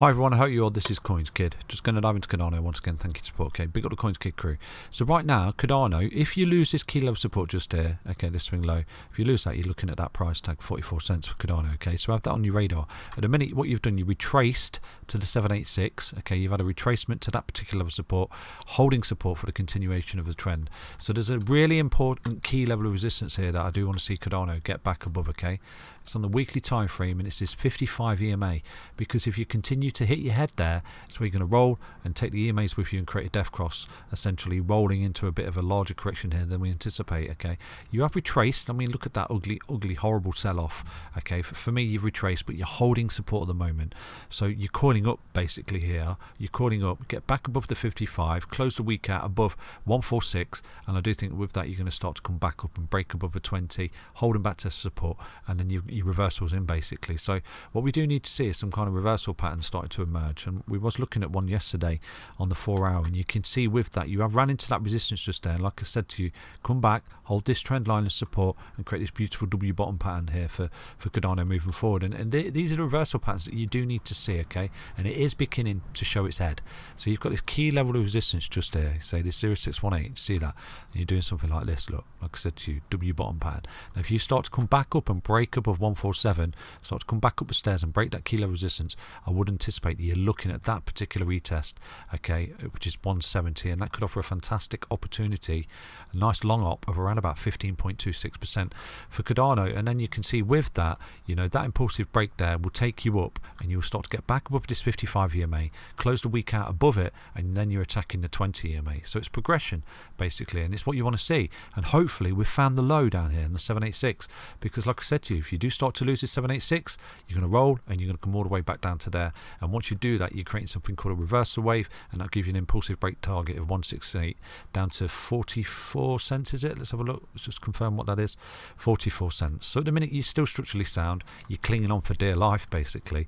Hi everyone, I hope you all. This is CoinsKid. Just going to dive into Cardano once again. Thank you for support. Okay, big up the CoinsKid crew. So right now, Cardano, if you lose this key level support just here, okay, this swing low. If you lose that, you're looking at that price tag, 44 cents for Cardano. Okay, so have that on your radar. At the minute, what you've done, you retraced to the 786. Okay, you've had a retracement to that particular level of support, holding support for the continuation of the trend. So there's a really important key level of resistance here that I do want to see Cardano get back above. Okay, it's on the weekly time frame and it's this 55 EMA, because if you continue to hit your head there, it's where you're going to roll and take the EMAs with you and create a death cross, essentially rolling into a bit of a larger correction here than we anticipate. Okay, you have retraced. I mean, look at that ugly horrible sell-off. Okay, for me, you've retraced, but you're holding support at the moment, so you're coiling up basically here. You're coiling up, get back above the 55, close the week out above 146, and I do think with that you're going to start to come back up and break above the 20, holding back to support, and then your reversals in basically. So what we do need to see is some kind of reversal pattern starting to emerge, and we was looking at one yesterday on the 4 hour, and you can see with that you have ran into that resistance just there. Like I said to you, come back, hold this trend line as support, and create this beautiful W bottom pattern here for Cardano moving forward. And these are the reversal patterns that you do need to see. Okay, and it is beginning to show its head. So you've got this key level of resistance just there, say this 0618, see that, and you're doing something like this. Look, like I said to you, W bottom pattern. Now if you start to come back up and break up of 147, start to come back up the stairs and break that key level resistance, I would anticipate that you're looking at that particular retest, okay, which is 170, and that could offer a fantastic opportunity, a nice long op of around about 15.26% for Cardano. And then you can see with that, you know, that impulsive break there will take you up, and you'll start to get back above this 55 EMA, close the week out above it, and then you're attacking the 20 EMA. So it's progression basically, and it's what you want to see. And hopefully we've found the low down here in the 786, because like I said to you, if you do start to lose this 786, you're going to roll and you're going to come all the way back down to there. And once you do that, you're creating something called a reversal wave, and that'll give you an impulsive break target of 168 down to 44 cents. Is it? Let's have a look. Let's just confirm what that is. 44 cents. So at the minute you're still structurally sound, you're clinging on for dear life basically.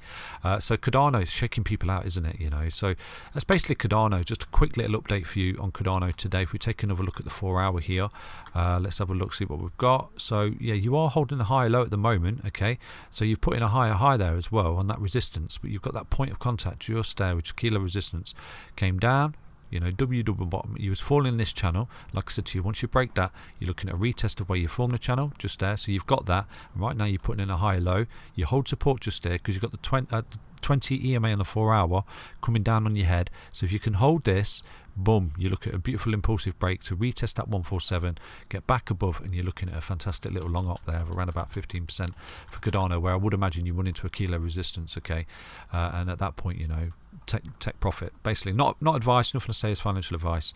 So Cardano is shaking people out, isn't it? You know, so that's basically Cardano. Just a quick little update for you on Cardano today. If we take another look at the 4 hour here, let's have a look, see what we've got. So yeah, you are holding a higher low at the moment. Okay, so you've put in a higher high there as well on that resistance, but you've got that point of contact just there, which is kilo resistance, came down. You know, W double bottom, you was falling in this channel. Like I said to you, once you break that, you're looking at a retest of where you formed the channel just there. So you've got that, and right now you're putting in a higher low. You hold support just there because you've got the 20 EMA on the 4 hour coming down on your head. So if you can hold this, boom, you look at a beautiful impulsive break to retest that 147, get back above, and you're looking at a fantastic little long up there of around about 15% for Cardano, where I would imagine you run into a kilo resistance. Okay, and at that point, you know, take profit basically. Not advice, nothing to say is financial advice,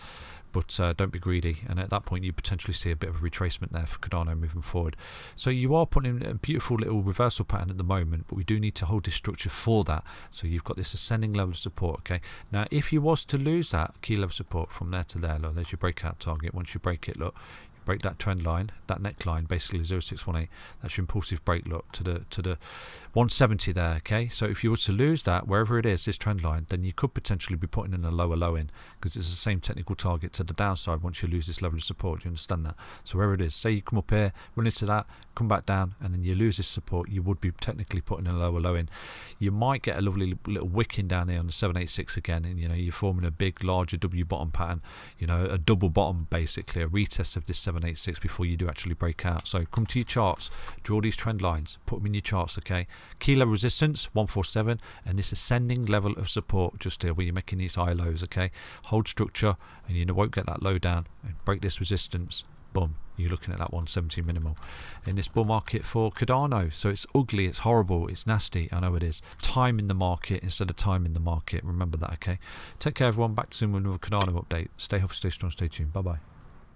but don't be greedy. And at that point you potentially see a bit of a retracement there for Cardano moving forward. So you are putting in a beautiful little reversal pattern at the moment, but we do need to hold this structure for that. So you've got this ascending level of support. Okay, now if you was to lose that key level support from there to there, look, there's your breakout target. Once you break it, look, break that trend line, that neckline, basically 0618, that's your impulsive break, look, to the 170 there. Okay, so if you were to lose that, wherever it is, this trend line, then you could potentially be putting in a lower low in, because it's the same technical target to the downside once you lose this level of support. Do you understand that? So wherever it is, say you come up here, run into that, come back down, and then you lose this support, you would be technically putting in a lower low in. You might get a lovely little wicking down here on the 786 again, and you know, you're forming a big larger W bottom pattern, you know, a double bottom basically, a retest of this 786 before you do actually break out. So come to your charts, draw these trend lines, put them in your charts. Okay, key level resistance 147, and this ascending level of support just here where you're making these high lows. Okay, hold structure, and you won't get that low down, and break this resistance, boom, you're looking at that 170 minimal in this bull market for Cardano. So it's ugly, it's horrible, it's nasty, I know it is. Time in the market instead of time in the market, remember that. Okay, take care everyone, back to soon with another Cardano update. Stay healthy, stay strong, stay tuned, bye bye.